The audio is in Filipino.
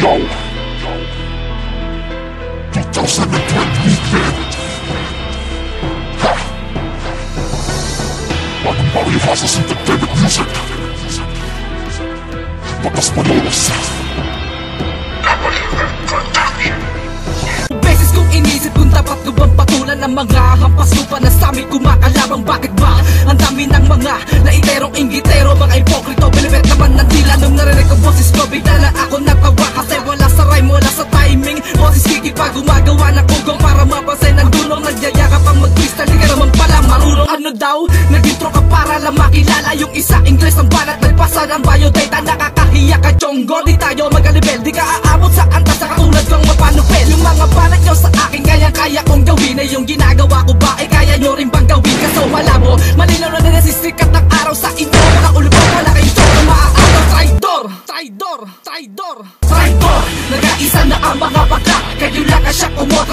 Yo, 2020 weekend. Ha! Bagong bawi yung hasa sa entertainment music. Batas Manolos. Beses kong inisip kung dapat ko bang patulan ang mga hampas lupa na sa amin kumakalabang. Bakit ba? Ang dami ng mga naiterong inggitero, mga ipokrito, bilibet naman ng dila. Nung narinig ang boses ko, bigla na ako natawa. Kasi wala sa rhyme, wala sa timing. Boses kiki pa gumagawa ng kugong para mapansin ang dulong. Nagyayakap ang mag-crystal, di ka naman pala marunong. Ano daw? Nag-intro ka para lang makilala yung isa. Ingles ang balat, nagpasa ng biodata. Nakakahiya ka chonggo, di tayo magalibel. Di ka aabot sa antas sa katulad kong mapanupel. Yung mga balat nyo sa akin, kaya kong gawin. Ay yung ginagawa ko ba, ay kaya nyo rin bang gawin? Kaso malabo, malinaw na nasisikat ng araw sa inyo. Mga ulo ko, wala kayong show na maaaraw. Traidor, traidor, traidor, traidor. Nag-aisa na ang mga baka, kayo lang ang siya kumot.